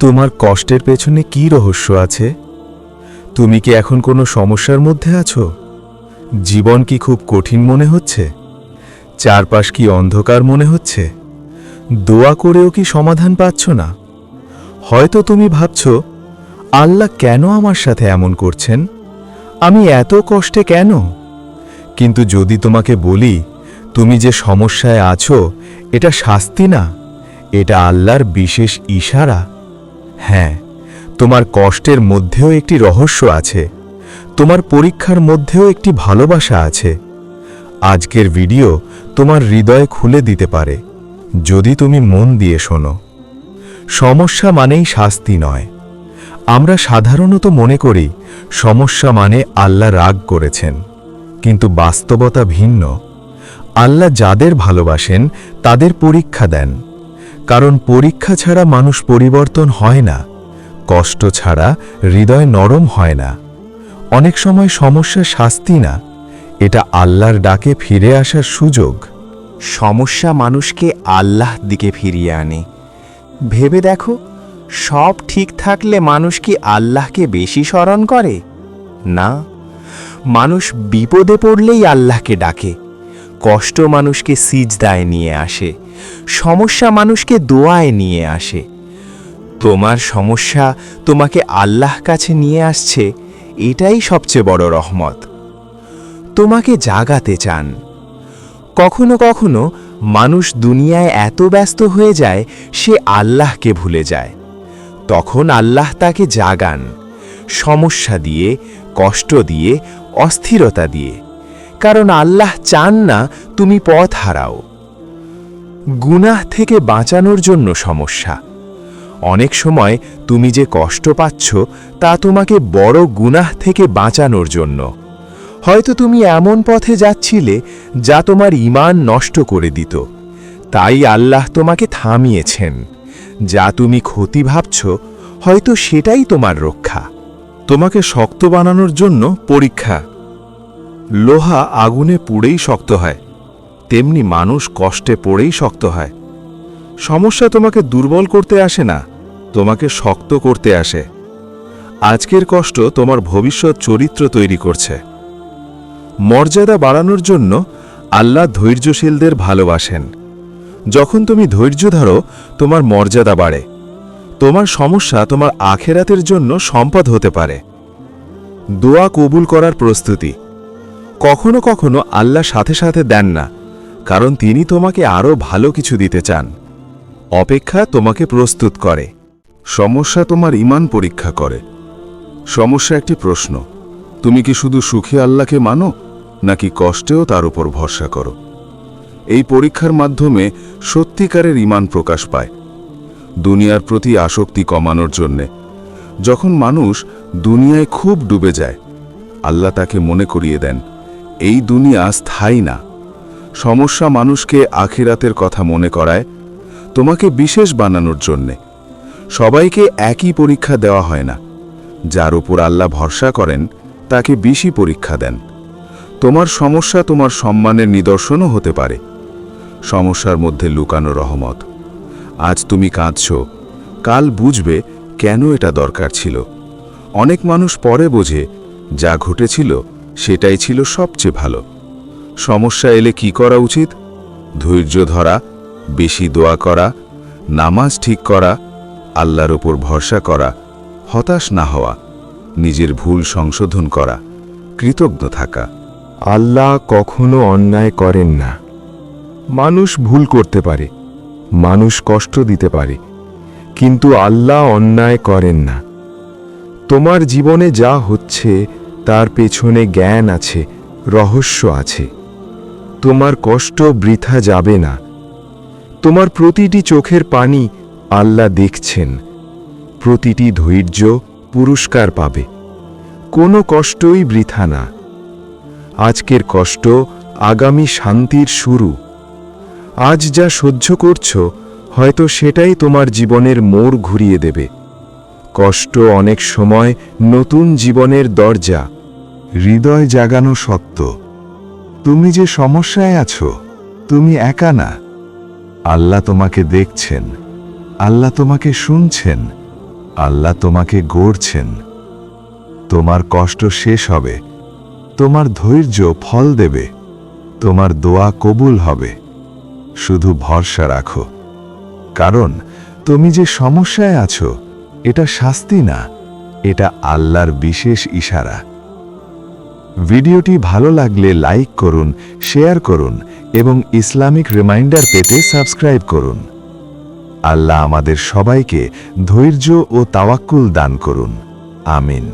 তোমার কষ্টের পেছনে কি রহস্য আছে? তুমি কি এখন কোনো সমস্যার মধ্যে আছো? জীবন কি খুব কঠিন মনে হচ্ছে? চারপাশ কি অন্ধকার মনে হচ্ছে? দোয়া করেও কি সমাধান পাচ্ছ না? হয়তো তুমি ভাবছ, আল্লাহ কেন আমার সাথে এমন করছেন? আমি এত কষ্টে কেন? কিন্তু যদি তোমাকে বলি, তুমি যে সমস্যায় আছো এটা শাস্তি না, এটা আল্লাহর বিশেষ ইশারা। হ্যাঁ, তোমার কষ্টের মধ্যেও একটি রহস্য আছে, তোমার পরীক্ষার মধ্যেও একটি ভালোবাসা আছে। আজকের ভিডিও তোমার হৃদয় খুলে দিতে পারে, যদি তুমি মন দিয়ে শোনো। সমস্যা মানেই শাস্তি নয়। আমরা সাধারণত মনে করি সমস্যা মানে আল্লাহ রাগ করেছেন, কিন্তু বাস্তবতা ভিন্ন। আল্লাহ যাদের ভালোবাসেন তাদের পরীক্ষা দেন, কারণ পরীক্ষা ছাড়া মানুষ পরিবর্তন হয় না, কষ্ট ছাড়া হৃদয় নরম হয় না। অনেক সময় সমস্যা শাস্তি না, এটা আল্লাহর ডাকে ফিরে আসার সুযোগ। সমস্যা মানুষকে আল্লাহর দিকে ফিরিয়ে আনে। ভেবে দেখো, সব ঠিক থাকলে মানুষ কি আল্লাহকে বেশি স্মরণ করে? না, মানুষ বিপদে পড়লেই আল্লাহকে ডাকে। কষ্ট মানুষকে সিজদায় নিয়ে আসে, সমস্যা মানুষকে দোয়ায় নিয়ে আসে। তোমার সমস্যা তোমাকে আল্লাহ কাছে নিয়ে আসছে, এটাই সবচেয়ে বড় রহমত। তোমাকে জাগাতে চান। কখনো কখনো মানুষ দুনিয়ায় এত ব্যস্ত হয়ে যায় সে আল্লাহকে ভুলে যায়। তখন আল্লাহ তাকে জাগান, সমস্যা দিয়ে, কষ্ট দিয়ে, অস্থিরতা দিয়ে। কারণ আল্লাহ চান না তুমি পথ হারাও। গুনাহ থেকে বাঁচানোর জন্য সমস্যা। অনেক সময় তুমি যে কষ্ট পাচ্ছ তা তোমাকে বড় গুনাহ থেকে বাঁচানোর জন্য। হয়তো তুমি এমন পথে যাচ্ছিলে যা তোমার ঈমান নষ্ট করে দিত, তাই আল্লাহ তোমাকে থামিয়েছেন। যা তুমি ক্ষতি ভাবছ, হয়তো সেটাই তোমার রক্ষা। তোমাকে শক্ত বানানোর জন্য পরীক্ষা। লোহা আগুনে পুড়েই শক্ত হয়, তেমনি মানুষ কষ্টে পড়েই শক্ত হয়। সমস্যা তোমাকে দুর্বল করতে আসে না, তোমাকে শক্ত করতে আসে। আজকের কষ্ট তোমার ভবিষ্যৎ চরিত্র তৈরি করছে। মর্যাদা বাড়ানোর জন্য আল্লাহ ধৈর্যশীলদের ভালোবাসেন। যখন তুমি ধৈর্য ধরো, তোমার মর্যাদা বাড়ে। তোমার সমস্যা তোমার আখেরাতের জন্য সম্পদ হতে পারে। দোয়া কবুল করার প্রস্তুতি। কখনো কখনো আল্লাহ সাথে সাথে দেন না, কারণ তিনি তোমাকে আরও ভালো কিছু দিতে চান। অপেক্ষা তোমাকে প্রস্তুত করে। সমস্যা তোমার ঈমান পরীক্ষা করে। সমস্যা একটি প্রশ্ন, তুমি কি শুধু সুখী আল্লাহকে মানো, নাকি কষ্টেও তার উপর ভরসা করো? এই পরীক্ষার মাধ্যমে সত্যিকারের ঈমান প্রকাশ পায়। দুনিয়ার প্রতি আসক্তি কমানোর জন্যে। যখন মানুষ দুনিয়ায় খুব ডুবে যায়, আল্লাহ তাকে মনে করিয়ে দেন, এই দুনিয়া স্থায়ী না। সমস্যা মানুষকে আখিরাতের কথা মনে করায়, তোমাকে বিশেষ বানানোর জন্যে। সবাইকে একই পরীক্ষা দেওয়া হয় না। যার উপর আল্লাহ ভরসা করেন তাকে বেশি পরীক্ষা দেন। তোমার সমস্যা তোমার সম্মানের নিদর্শনও হতে পারে। সমস্যার মধ্যে লুকানো রহমত। আজ তুমি কাঁদছ, কাল বুঝবে কেন এটা দরকার ছিল। অনেক মানুষ পরে বোঝে যা ঘটেছিল সেটাই ছিল সবচেয়ে ভালো। সমস্যা এলে কি করা উচিত? ধৈর্য ধরা, বেশি দোয়া করা, নামাজ ঠিক করা, আল্লাহর ওপর ভরসা করা, হতাশ না হওয়া, নিজের ভুল সংশোধন করা, কৃতজ্ঞ থাকা। আল্লাহ কখনো অন্যায় করেন না। মানুষ ভুল করতে পারে, মানুষ কষ্ট দিতে পারে, কিন্তু আল্লাহ অন্যায় করেন না। তোমার জীবনে যা হচ্ছে তার পেছনে জ্ঞান আছে, রহস্য আছে। তোমার কষ্ট বৃথা যাবে না। তোমার প্রতিটি চোখের পানি আল্লাহ দেখছেন। প্রতিটি ধৈর্য পুরস্কার পাবে। কোনো কষ্টই বৃথা না। আজকের কষ্ট আগামী শান্তির শুরু। আজ যা সহ্য করছো, হয়তো সেটাই তোমার জীবনের মোড় ঘুরিয়ে দেবে। কষ্ট অনেক সময় নতুন জীবনের দরজা। হৃদয় জাগানো সত্য। তুমি যে সমস্যায় আছো, তুমি একা না। আল্লাহ তোমাকে দেখছেন, আল্লাহ তোমাকে শুনছেন, আল্লাহ তোমাকে গড়ছেন। তোমার কষ্ট শেষ হবে, তোমার ধৈর্য ফল দেবে, তোমার দোয়া কবুল হবে। শুধু ভরসা রাখো, কারণ তুমি যে সমস্যায় আছো এটা শাস্তি না, এটা আল্লাহর বিশেষ ইশারা। ভিডিওটি ভালো লাগলে লাইক করুন, শেয়ার করুন এবং ইসলামিক রিমাইন্ডার পেতে সাবস্ক্রাইব করুন। আল্লাহ আমাদের সবাইকে ধৈর্য ও তাওয়াক্কুল দান করুন। আমিন।